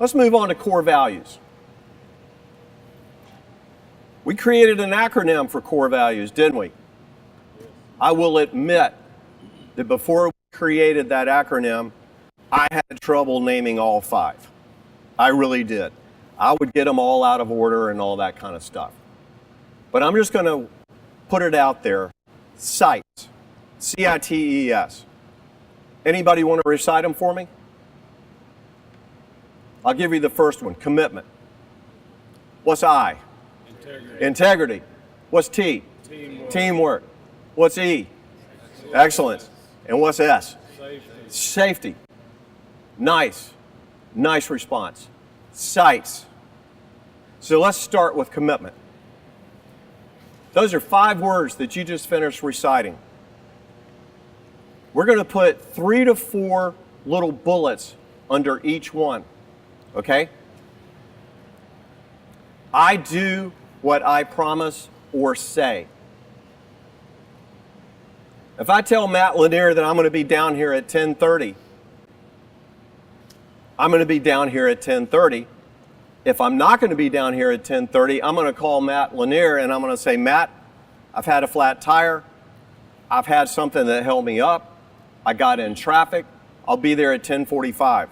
Let's move on to core values. We created an acronym for core values, didn't we? I will admit that before we created that acronym, I had trouble naming all 5. I really did. I would get them all out of order and all that kind of stuff. But I'm just going to put it out there. CITES. C-I-T-E-S. Anybody want to recite them for me? I'll give you the first one. Commitment. What's I? Integrity. Integrity. What's T? Teamwork. Teamwork. What's E? Excellence. And what's S? Safety. Safety. Nice. Nice response. CITES. So let's start with commitment. Those are 5 words that you just finished reciting. We're going to put 3 to 4 little bullets under each one. Okay? I do what I promise or say. If I tell Matt Lanier that I'm going to be down here at 10:30, I'm going to be down here at 10:30. If I'm not going to be down here at 10:30, I'm going to call Matt Lanier and I'm going to say, Matt, I've had a flat tire. I've had something that held me up. I got in traffic. I'll be there at 10:45.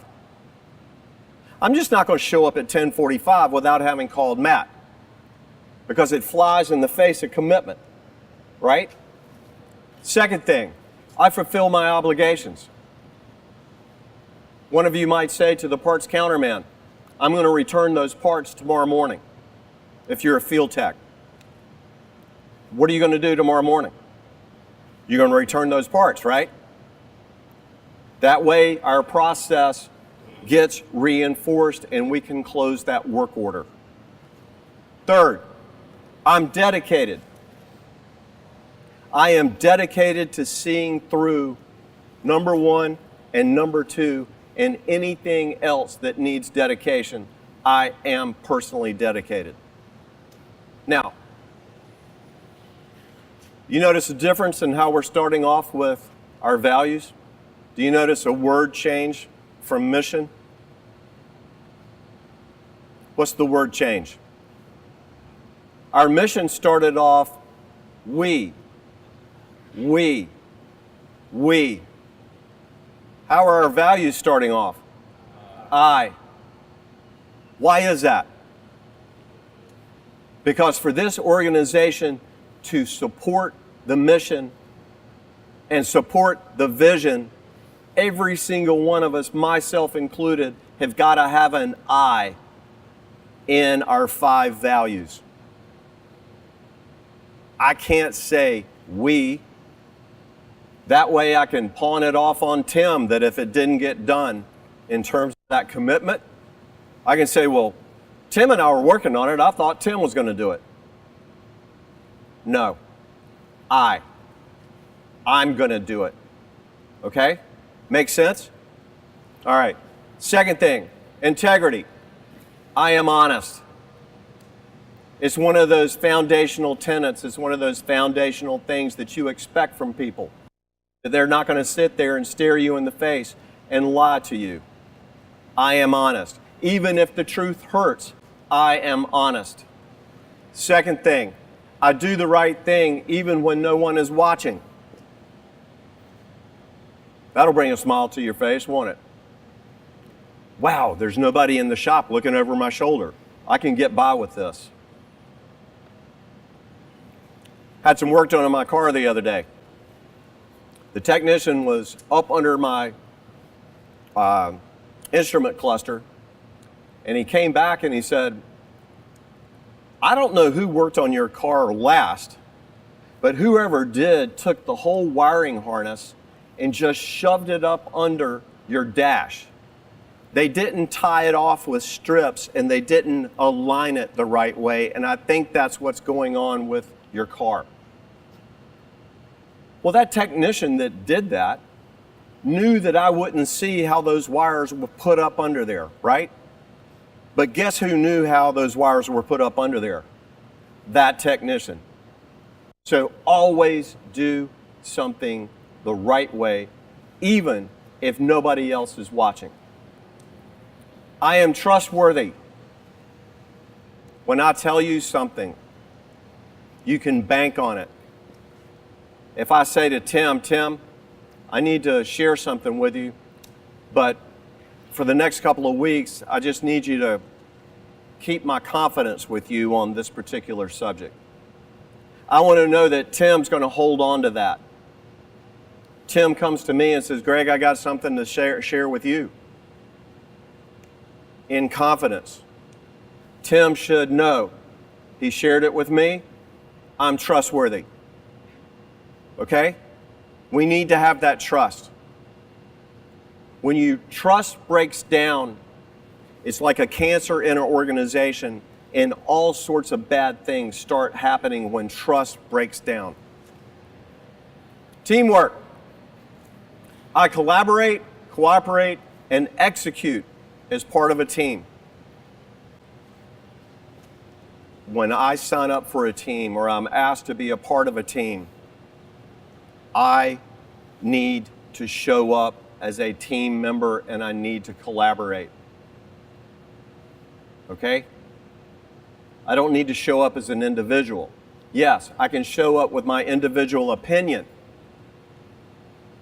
I'm just not going to show up at 10:45 without having called Matt, because it flies in the face of commitment, right? Second thing, I fulfill my obligations. One of you might say to the parts counterman, I'm going to return those parts tomorrow morning, if you're a field tech. What are you going to do tomorrow morning? You're going to return those parts, right? That way our process gets reinforced and we can close that work order. Third, I'm dedicated. I am dedicated to seeing through number 1 and number 2 and anything else that needs dedication. I am personally dedicated. Now, you notice a difference in how we're starting off with our values? Do you notice a word change from mission? What's the word change? Our mission started off we. How are our values starting off? I. Why is that? Because for this organization to support the mission and support the vision, every single one of us, myself included, have got to have an I in our 5 values. I can't say we. That way I can pawn it off on Tim that if it didn't get done in terms of that commitment, I can say, well, Tim and I were working on it. I thought Tim was going to do it. No. I'm going to do it. Okay? Make sense? All right. Second thing, integrity. I am honest. It's one of those foundational tenets. It's one of those foundational things that you expect from people. That they're not going to sit there and stare you in the face and lie to you. I am honest. Even if the truth hurts, I am honest. Second thing, I do the right thing even when no one is watching. That'll bring a smile to your face, won't it? Wow, there's nobody in the shop looking over my shoulder. I can get by with this. Had some work done on my car the other day. The technician was up under my instrument cluster, and he came back and he said, I don't know who worked on your car last, but whoever did took the whole wiring harness and just shoved it up under your dash. They didn't tie it off with strips and they didn't align it the right way, and I think that's what's going on with your car. Well, that technician that did that knew that I wouldn't see how those wires were put up under there, right? But guess who knew how those wires were put up under there? That technician. So always do something the right way, even if nobody else is watching. I am trustworthy. When I tell you something, you can bank on it. If I say to Tim, I need to share something with you, but for the next couple of weeks, I just need you to keep my confidence with you on this particular subject. I want to know that Tim's going to hold on to that. Tim comes to me and says, Greg, I got something to share with you. In confidence. Tim should know he shared it with me. I'm trustworthy. Okay? We need to have that trust. When your trust breaks down, it's like a cancer in an organization, and all sorts of bad things start happening when trust breaks down. Teamwork. I collaborate, cooperate, and execute as part of a team. When I sign up for a team or I'm asked to be a part of a team, I need to show up as a team member and I need to collaborate. Okay? I don't need to show up as an individual. Yes, I can show up with my individual opinion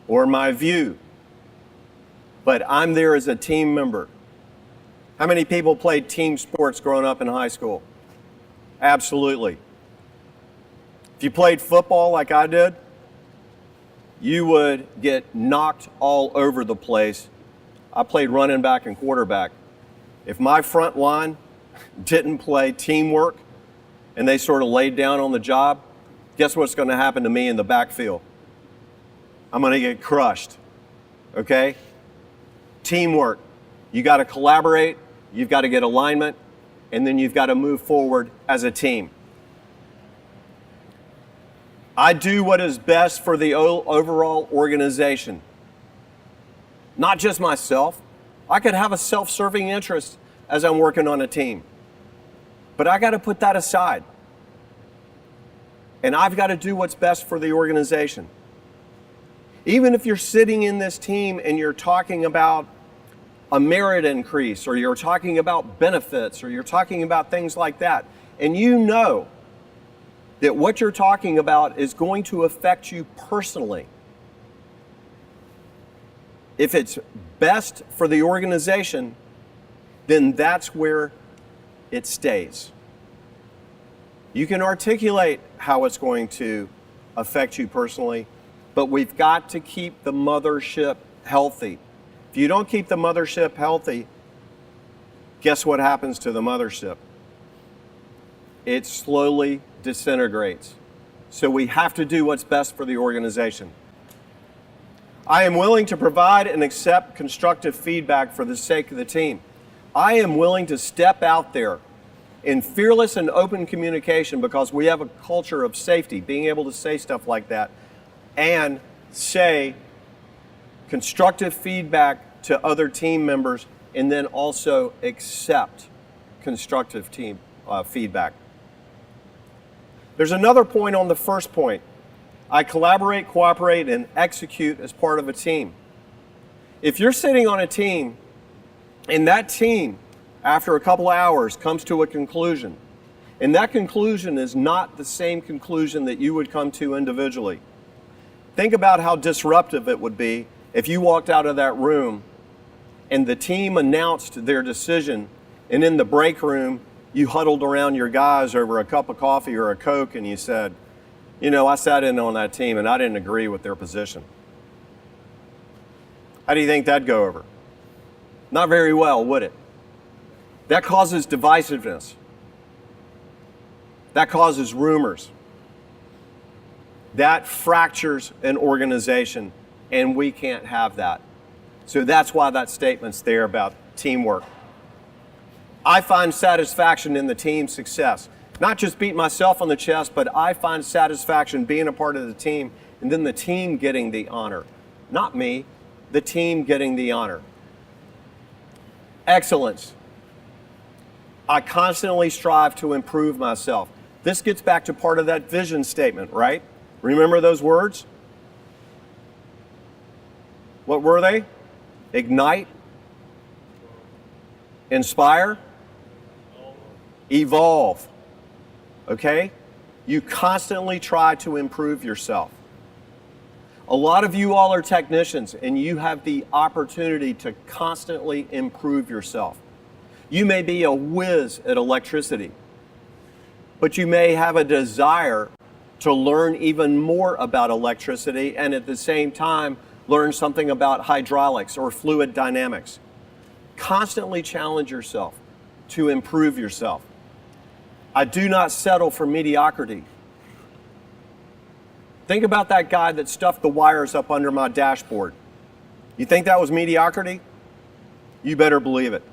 or my view, but I'm there as a team member. How many people played team sports growing up in high school? Absolutely. If you played football like I did, you would get knocked all over the place. I played running back and quarterback. If my front line didn't play teamwork and they sort of laid down on the job, guess what's going to happen to me in the backfield? I'm going to get crushed. Okay? Teamwork. You got to collaborate, you've got to get alignment, and then you've got to move forward as a team. I do what is best for the overall organization. Not just myself. I could have a self-serving interest as I'm working on a team. But I got to put that aside. And I've got to do what's best for the organization. Even if you're sitting in this team and you're talking about a merit increase, or you're talking about benefits, or you're talking about things like that, and you know that what you're talking about is going to affect you personally. If it's best for the organization, then that's where it stays. You can articulate how it's going to affect you personally, but we've got to keep the mothership healthy. If you don't keep the mothership healthy, guess what happens to the mothership? It slowly disintegrates. So we have to do what's best for the organization. I am willing to provide and accept constructive feedback for the sake of the team. I am willing to step out there in fearless and open communication because we have a culture of safety, being able to say stuff like that, and say constructive feedback to other team members, and then also accept constructive team feedback. There's another point on the first point. I collaborate, cooperate, and execute as part of a team. If you're sitting on a team and that team, after a couple of hours, comes to a conclusion, and that conclusion is not the same conclusion that you would come to individually, think about how disruptive it would be if you walked out of that room and the team announced their decision, and in the break room, you huddled around your guys over a cup of coffee or a Coke and you said, you know, I sat in on that team and I didn't agree with their position. How do you think that'd go over? Not very well, would it? That causes divisiveness. That causes rumors. That fractures an organization, and we can't have that. So that's why that statement's there about teamwork. I find satisfaction in the team's success. Not just beat myself on the chest, but I find satisfaction being a part of the team and then the team getting the honor. Not me, the team getting the honor. Excellence. I constantly strive to improve myself. This gets back to part of that vision statement, right? Remember those words? What were they? Ignite, Inspire, evolve. Okay? You constantly try to improve yourself. A lot of you all are technicians and you have the opportunity to constantly improve yourself. You may be a whiz at electricity, but you may have a desire to learn even more about electricity and at the same time learn something about hydraulics or fluid dynamics. Constantly challenge yourself to improve yourself. I do not settle for mediocrity. Think about that guy that stuffed the wires up under my dashboard. You think that was mediocrity? You better believe it.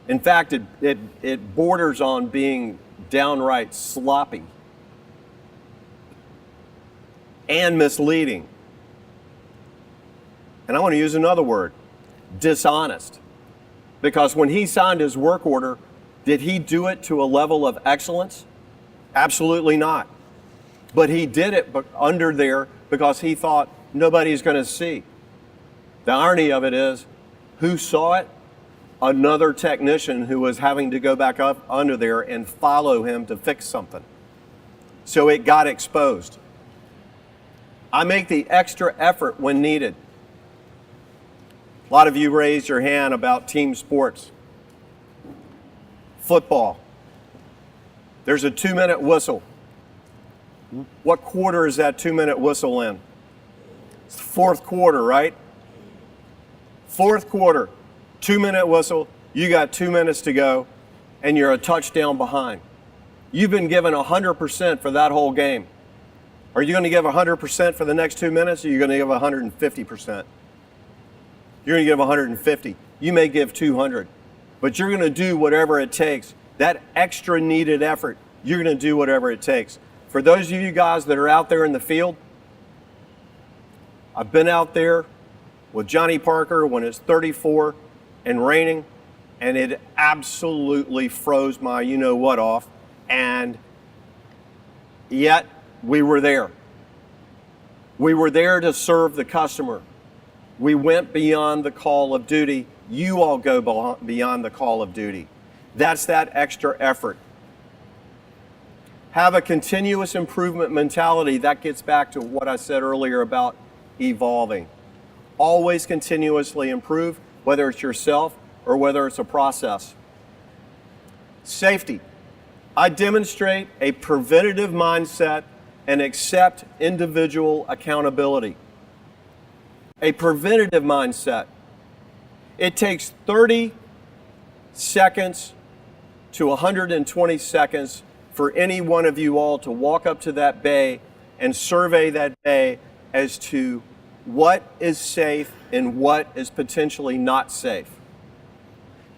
In fact, it borders on being downright sloppy and misleading. And I want to use another word, dishonest. Because when he signed his work order, did he do it to a level of excellence? Absolutely not. But he did it under there because he thought nobody's going to see. The irony of it is, who saw it? Another technician who was having to go back up under there and follow him to fix something. So it got exposed. I make the extra effort when needed. A lot of you raised your hand about team sports. Football. There's a 2-minute whistle. What quarter is that 2-minute whistle in? It's the fourth quarter, right? Fourth quarter, 2-minute whistle. You got 2 minutes to go, and you're a touchdown behind. You've been given 100% for that whole game. Are you going to give 100% for the next 2 minutes, or are you going to give 150%? You're going to give 150. You may give 200, but you're going to do whatever it takes. That extra needed effort, you're going to do whatever it takes. For those of you guys that are out there in the field, I've been out there with Johnny Parker when it's 34 and raining, and it absolutely froze my you-know-what off, and yet we were there. We were there to serve the customer. We went beyond the call of duty. You all go beyond the call of duty. That's that extra effort. Have a continuous improvement mentality. That gets back to what I said earlier about evolving. Always continuously improve, whether it's yourself or whether it's a process. Safety. I demonstrate a preventative mindset and accept individual accountability. A preventative mindset. It takes 30 seconds to 120 seconds for any one of you all to walk up to that bay and survey that bay as to what is safe and what is potentially not safe.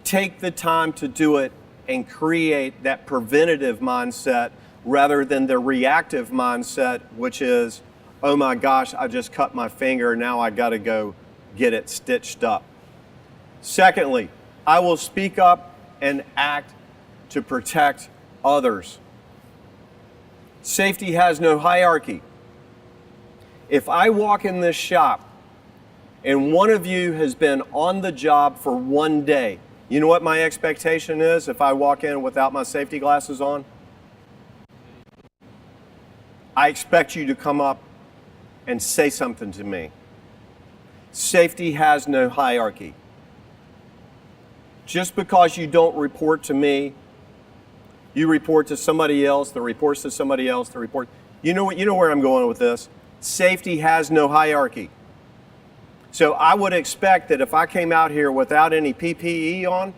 Take the time to do it and create that preventative mindset rather than the reactive mindset, which is, oh my gosh, I just cut my finger, now I gotta go get it stitched up. Secondly, I will speak up and act to protect others. Safety has no hierarchy. If I walk in this shop and one of you has been on the job for 1 day, you know what my expectation is if I walk in without my safety glasses on? I expect you to come up and say something to me. Safety has no hierarchy. Just because you don't report to me, you report to somebody else, that reports to somebody else, that report. You know where I'm going with this. Safety has no hierarchy. So I would expect that if I came out here without any PPE on,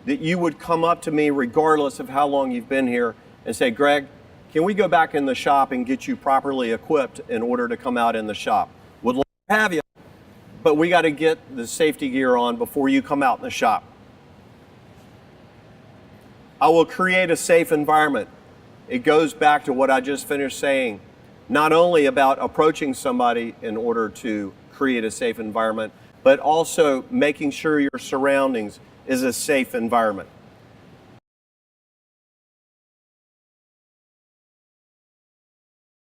that you would come up to me regardless of how long you've been here and say, Greg, can we go back in the shop and get you properly equipped in order to come out in the shop? Would love to have you, but we got to get the safety gear on before you come out in the shop. I will create a safe environment. It goes back to what I just finished saying, not only about approaching somebody in order to create a safe environment, but also making sure your surroundings is a safe environment.